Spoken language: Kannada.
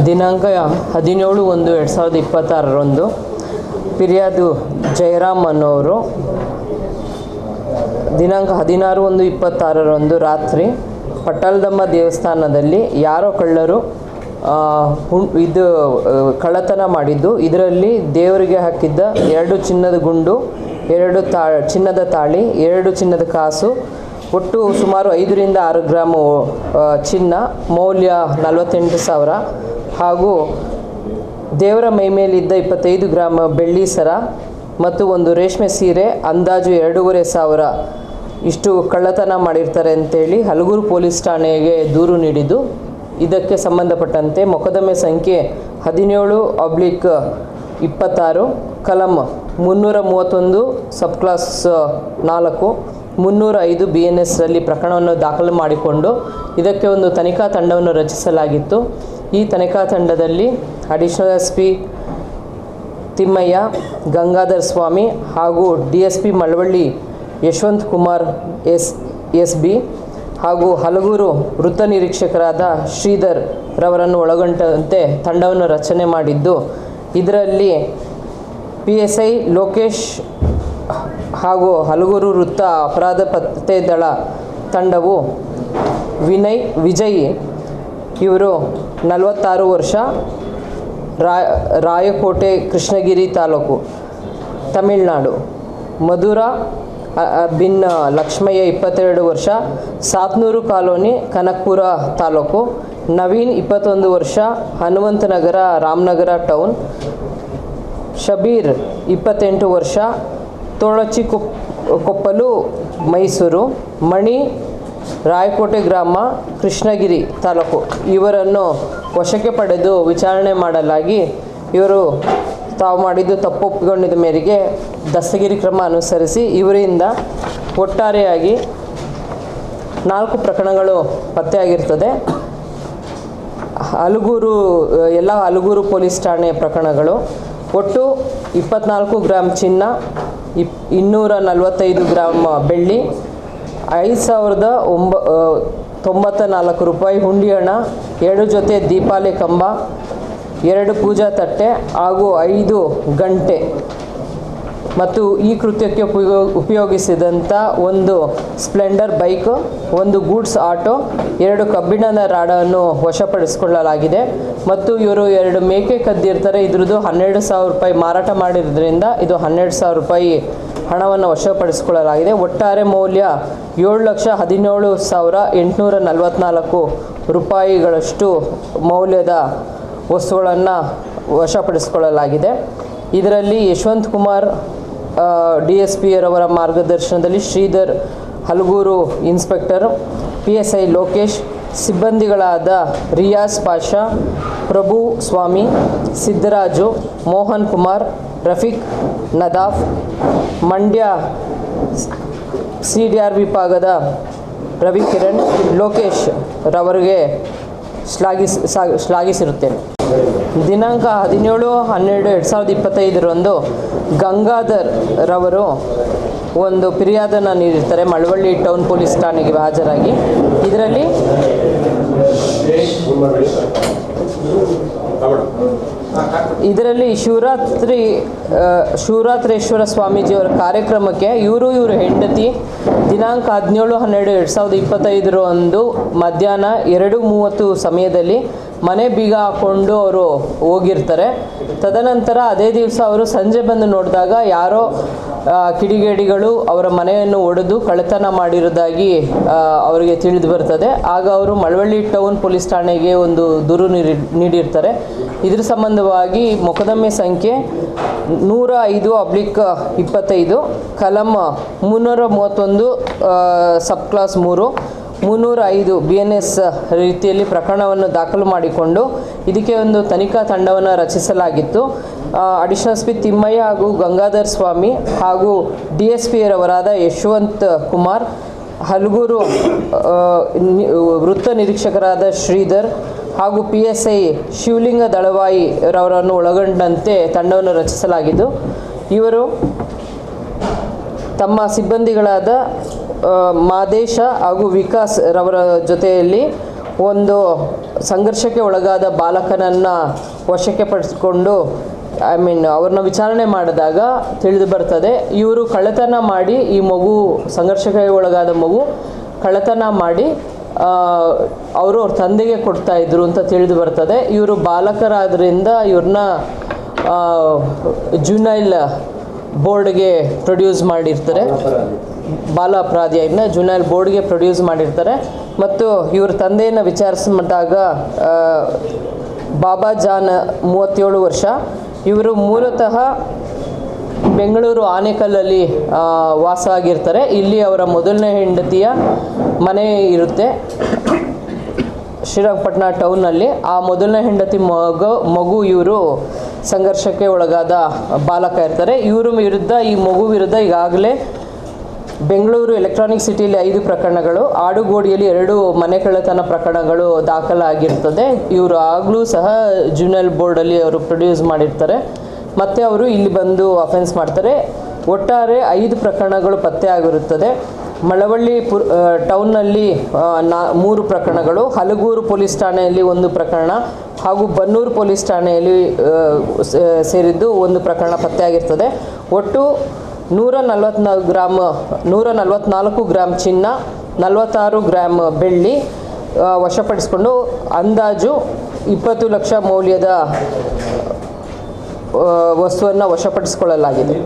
ದಿನಾಂಕ 17/1/2026 ಫಿರ್ಯಾದು ಜಯರಾಮ್ ಅನ್ನೋರು ದಿನಾಂಕ 16/1/26 ರಾತ್ರಿ ಪಟ್ಟಲದಮ್ಮ ದೇವಸ್ಥಾನದಲ್ಲಿ ಯಾರೋ ಕಳ್ಳರು ಕಳ್ಳತನ ಮಾಡಿದ್ದು, ಇದರಲ್ಲಿ ದೇವರಿಗೆ ಹಾಕಿದ್ದ 2 ಚಿನ್ನದ ಗುಂಡು, 2 ಚಿನ್ನದ ತಾಳಿ, 2 ಚಿನ್ನದ ಕಾಸು, ಒಟ್ಟು ಸುಮಾರು 5 ರಿಂದ 6 ಗ್ರಾಮ್ ಚಿನ್ನ, ಮೌಲ್ಯ 48,000 ಹಾಗೂ ದೇವರ ಮೈಮೇಲಿದ್ದ 25 ಗ್ರಾಮ್ ಬೆಳ್ಳಿ ಸರ ಮತ್ತು ಒಂದು ರೇಷ್ಮೆ ಸೀರೆ ಅಂದಾಜು 2,500 ಇಷ್ಟು ಕಳ್ಳತನ ಮಾಡಿರ್ತಾರೆ ಅಂತೇಳಿ ಹಲಗೂರು ಪೊಲೀಸ್ ಠಾಣೆಗೆ ದೂರು ನೀಡಿದ್ದು, ಇದಕ್ಕೆ ಸಂಬಂಧಪಟ್ಟಂತೆ ಮೊಕದ್ದಮೆ ಸಂಖ್ಯೆ 17/26 ಕಲಂ 331 ಸಬ್ ಕ್ಲಾಸ್ 4 305 BNS ರಲ್ಲಿ ಪ್ರಕರಣವನ್ನು ದಾಖಲು ಮಾಡಿಕೊಂಡು ಇದಕ್ಕೆ ಒಂದು ತನಿಖಾ ತಂಡವನ್ನು ರಚಿಸಲಾಗಿತ್ತು. ಈ ತನಿಖಾ ತಂಡದಲ್ಲಿ ಅಡಿಷನಲ್ SP ತಿಮ್ಮಯ್ಯ, ಗಂಗಾಧರ್ ಸ್ವಾಮಿ ಹಾಗೂ DSP ಮಳವಳ್ಳಿ ಯಶವಂತ್ ಕುಮಾರ್ SB ಹಾಗೂ ಹಲಗೂರು ವೃತ್ತ ನಿರೀಕ್ಷಕರಾದ ಶ್ರೀಧರ್ ರವರನ್ನು ಒಳಗೊಂಡಂತೆ ತಂಡವನ್ನು ರಚನೆ ಮಾಡಿದ್ದು, ಇದರಲ್ಲಿ PSI ಲೋಕೇಶ್ ಹಾಗೂ ಹಲಗೂರು ವೃತ್ತ ಅಪರಾಧ ಪತ್ತೆ ದಳ ತಂಡವು ವಿಜಯ್ ಇವರು 46 ವರ್ಷ, ರಾಯಕೋಟೆ ಕೃಷ್ಣಗಿರಿ ತಾಲೂಕು ತಮಿಳುನಾಡು. ಮಧುರಾ ಬಿನ್ ಲಕ್ಷ್ಮಯ್ಯ 22 ವರ್ಷ, ಸಾತ್ನೂರು ಕಾಲೋನಿ ಕನಕಪುರ ತಾಲೂಕು. ನವೀನ್ 21 ವರ್ಷ, ಹನುಮಂತನಗರ ರಾಮನಗರ ಟೌನ್. ಶಬೀರ್ 28 ವರ್ಷ, ಕೊಪ್ಪಲು ಮೈಸೂರು. ಮಣಿ ರಾಯಕೋಟೆ ಗ್ರಾಮ ಕೃಷ್ಣಗಿರಿ ತಾಲೂಕು. ಇವರನ್ನು ವಶಕ್ಕೆ ಪಡೆದು ವಿಚಾರಣೆ ಮಾಡಲಾಗಿ ಇವರು ತಾವು ಮಾಡಿದ್ದು ತಪ್ಪು ಒಪ್ಪಿಕೊಂಡಿದ್ದ ಮೇರೆಗೆ ದಸ್ತಗಿರಿ ಕ್ರಮ ಅನುಸರಿಸಿ ಇವರಿಂದ ಒಟ್ಟಾರೆಯಾಗಿ 4 ಪ್ರಕರಣಗಳು ಪತ್ತೆಯಾಗಿರ್ತದೆ. ಹಲಗೂರು ಪೊಲೀಸ್ ಠಾಣೆ ಪ್ರಕರಣಗಳು. ಒಟ್ಟು 24 ಗ್ರಾಮ್ ಚಿನ್ನ, 245 ಗ್ರಾಮ್ ಬೆಳ್ಳಿ, 5,094 ರೂಪಾಯಿ ಹುಂಡಿ ಹಣ, 2 ಜೊತೆ ದೀಪಾಲೆ ಕಂಬ, 2 ಪೂಜಾ ತಟ್ಟೆ ಹಾಗೂ 5 ಗಂಟೆ ಮತ್ತು ಈ ಕೃತ್ಯಕ್ಕೆ ಉಪಯೋಗಿಸಿದಂಥ ಒಂದು ಸ್ಪ್ಲೆಂಡರ್ ಬೈಕ್, ಒಂದು ಗೂಡ್ಸ್ ಆಟೋ, 2 ಕಬ್ಬಿಣದ ರಾಡನ್ನು ವಶಪಡಿಸಿಕೊಳ್ಳಲಾಗಿದೆ. ಮತ್ತು ಇವರು 2 ಮೇಕೆ ಕದ್ದಿರ್ತಾರೆ. ಇದ್ರದ್ದು 12,000 ರೂಪಾಯಿ ಮಾರಾಟ ಮಾಡಿರೋದ್ರಿಂದ ಇದು 12,000 ರೂಪಾಯಿ ಹಣವನ್ನು ವಶಪಡಿಸಿಕೊಳ್ಳಲಾಗಿದೆ. ಒಟ್ಟಾರೆ ಮೌಲ್ಯ 7,17,844 ರೂಪಾಯಿಗಳಷ್ಟು ಮೌಲ್ಯದ ವಸ್ತುಗಳನ್ನು ವಶಪಡಿಸಿಕೊಳ್ಳಲಾಗಿದೆ. ಇದರಲ್ಲಿ ಯಶವಂತ್ ಕುಮಾರ್ DSP ರವರ ಮಾರ್ಗದರ್ಶನದಲ್ಲಿ ಶ್ರೀಧರ್, ಹಲಗೂರು ಇನ್ಸ್ಪೆಕ್ಟರ್, PSI ಲೋಕೇಶ್, ಸಿಬ್ಬಂದಿಗಳಾದ ರಿಯಾಜ್ ಪಾಷಾ, ಪ್ರಭು ಸ್ವಾಮಿ, ಸಿದ್ದರಾಜು, ಮೋಹನ್ ಕುಮಾರ್, ರಫೀಕ್, ನದಾಫ್, ಮಂಡ್ಯ CDR ವಿಭಾಗದ ರವಿಕಿರಣ್, ಲೋಕೇಶ್ ರವರಿಗೆ ಶ್ಲಾಘಿಸಿರುತ್ತೇನೆ. ದಿನಾಂಕ 17/12/2025 ಗಂಗಾಧರ್ ರವರು ಒಂದು ಫಿರ್ಯಾದನ್ನು ನೀಡಿರ್ತಾರೆ ಮಳವಳ್ಳಿ ಟೌನ್ ಪೊಲೀಸ್ ಠಾಣೆಗೆ ಹಾಜರಾಗಿ. ಇದರಲ್ಲಿ ಶಿವರಾತ್ರೇಶ್ವರ ಸ್ವಾಮೀಜಿಯವರ ಕಾರ್ಯಕ್ರಮಕ್ಕೆ ಇವರು ಹೆಂಡತಿ ದಿನಾಂಕ 17/12/2025 ಮಧ್ಯಾಹ್ನ 2:30 ಸಮಯದಲ್ಲಿ ಮನೆ ಬೀಗ ಹಾಕ್ಕೊಂಡು ಅವರು ಹೋಗಿರ್ತಾರೆ. ತದನಂತರ ಅದೇ ದಿವಸ ಅವರು ಸಂಜೆ ಬಂದು ನೋಡಿದಾಗ ಯಾರೋ ಕಿಡಿಗೇಡಿಗಳು ಅವರ ಮನೆಯನ್ನು ಒಡೆದು ಕಳ್ಳತನ ಮಾಡಿರೋದಾಗಿ ಅವರಿಗೆ ತಿಳಿದು ಬರ್ತದೆ. ಆಗ ಅವರು ಮಳವಳ್ಳಿ ಟೌನ್ ಪೊಲೀಸ್ ಠಾಣೆಗೆ ಒಂದು ದೂರು ನೀಡಿರ್ತಾರೆ. ಇದರ ಸಂಬಂಧವಾಗಿ ಮೊಕದ್ದಮೆ ಸಂಖ್ಯೆ 105/25 ಕಲಂ 331 ಸಬ್ ಕ್ಲಾಸ್ 3 305 BNS ರೀತಿಯಲ್ಲಿ ಪ್ರಕರಣವನ್ನು ದಾಖಲು ಮಾಡಿಕೊಂಡು ಇದಕ್ಕೆ ಒಂದು ತನಿಖಾ ತಂಡವನ್ನು ರಚಿಸಲಾಗಿತ್ತು. ಅಡಿಷನಲ್ SP ತಿಮ್ಮಯ್ಯ ಹಾಗೂ ಗಂಗಾಧರ್ ಸ್ವಾಮಿ ಹಾಗೂ DSP ರವರಾದ ಯಶವಂತ್ ಕುಮಾರ್, ಹಲಗೂರು ವೃತ್ತ ನಿರೀಕ್ಷಕರಾದ ಶ್ರೀಧರ್ ಹಾಗೂ PSI ಶಿವಲಿಂಗ ದಳವಾಯಿ ರವರನ್ನು ಒಳಗೊಂಡಂತೆ ತಂಡವನ್ನು ರಚಿಸಲಾಗಿದ್ದು, ಇವರು ತಮ್ಮ ಸಿಬ್ಬಂದಿಗಳಾದ ಮಾದೇಶ ಹಾಗೂ ವಿಕಾಸ್ ರವರ ಜೊತೆಯಲ್ಲಿ ಒಂದು ಸಂಘರ್ಷಕ್ಕೆ ಒಳಗಾದ ಬಾಲಕನನ್ನು ವಶಕ್ಕೆ ಪಡಿಸಿಕೊಂಡು ಅವ್ರನ್ನ ವಿಚಾರಣೆ ಮಾಡಿದಾಗ ತಿಳಿದು ಬರ್ತದೆ ಇವರು ಕಳ್ಳತನ ಮಾಡಿ ಈ ಮಗು ಸಂಘರ್ಷಕ್ಕೆ ಒಳಗಾದ ಮಗು ಕಳ್ಳತನ ಮಾಡಿ ಅವರು ಅವ್ರ ತಂದೆಗೆ ಕೊಡ್ತಾ ಇದ್ರು ಅಂತ ತಿಳಿದು ಬರ್ತದೆ. ಇವರು ಬಾಲಕರಾದ್ರಿಂದ ಇವ್ರನ್ನ ಜುನೈಲ್ ಬೋರ್ಡ್ಗೆ ಪ್ರೊಡ್ಯೂಸ್ ಮಾಡಿರ್ತಾರೆ, ಬಾಲ ಅಪರಾಧಿಯನ್ನ ಜುನೈಲ್ ಬೋರ್ಡ್ಗೆ ಪ್ರೊಡ್ಯೂಸ್ ಮಾಡಿರ್ತಾರೆ. ಮತ್ತು ಇವ್ರ ತಂದೆಯನ್ನು ವಿಚಾರಿಸಿದಾಗ ಬಾಬಾ ಜಾನ್ 37 ವರ್ಷ, ಇವರು ಮೂಲತಃ ಬೆಂಗಳೂರು ಆನೇಕಲ್ಲಲ್ಲಿ ವಾಸ ಆಗಿರ್ತಾರೆ. ಇಲ್ಲಿ ಅವರ ಮೊದಲನೇ ಹೆಂಡತಿಯ ಮನೆ ಇರುತ್ತೆ ಶ್ರೀರಂಗಪಟ್ಟಣ ಟೌನಲ್ಲಿ. ಆ ಮೊದಲನೇ ಹೆಂಡತಿ ಮಗು ಇವರು ಸಂಘರ್ಷಕ್ಕೆ ಒಳಗಾದ ಬಾಲಕ ಇರ್ತಾರೆ. ಇವರು ವಿರುದ್ಧ ಈ ಮಗು ವಿರುದ್ಧ ಈಗಾಗಲೇ ಬೆಂಗಳೂರು ಎಲೆಕ್ಟ್ರಾನಿಕ್ ಸಿಟಿಯಲ್ಲಿ 5 ಪ್ರಕರಣಗಳು, ಆಡುಗೋಡಿಯಲ್ಲಿ 2 ಮನೆ ಕಳ್ಳತನ ಪ್ರಕರಣಗಳು ದಾಖಲಾಗಿರ್ತದೆ. ಇವರು ಆಗಲೂ ಸಹ ಜುನೈಲ್ ಬೋರ್ಡಲ್ಲಿ ಅವರು ಪ್ರೊಡ್ಯೂಸ್ ಮಾಡಿರ್ತಾರೆ. ಮತ್ತು ಅವರು ಇಲ್ಲಿ ಬಂದು ಅಫೆನ್ಸ್ ಮಾಡ್ತಾರೆ. ಒಟ್ಟಾರೆ 5 ಪ್ರಕರಣಗಳು ಪತ್ತೆ ಆಗಿರುತ್ತದೆ. ಮಳವಳ್ಳಿ ಟೌನ್ನಲ್ಲಿ 3 ಪ್ರಕರಣಗಳು, ಹಲಗೂರು ಪೊಲೀಸ್ ಠಾಣೆಯಲ್ಲಿ 1 ಪ್ರಕರಣ ಹಾಗೂ ಬನ್ನೂರು ಪೊಲೀಸ್ ಠಾಣೆಯಲ್ಲಿ ಸೇರಿದ್ದು 1 ಪ್ರಕರಣ ಪತ್ತೆಯಾಗಿರ್ತದೆ. ಒಟ್ಟು 144 ಗ್ರಾಮ್ ಚಿನ್ನ, 46 ಗ್ರಾಮ್ ಬೆಳ್ಳಿ ವಶಪಡಿಸಿಕೊಂಡು ಅಂದಾಜು 20 ಲಕ್ಷ ಮೌಲ್ಯದ ವಸ್ತುವನ್ನು ವಶಪಡಿಸಿಕೊಳ್ಳಲಾಗಿದೆ.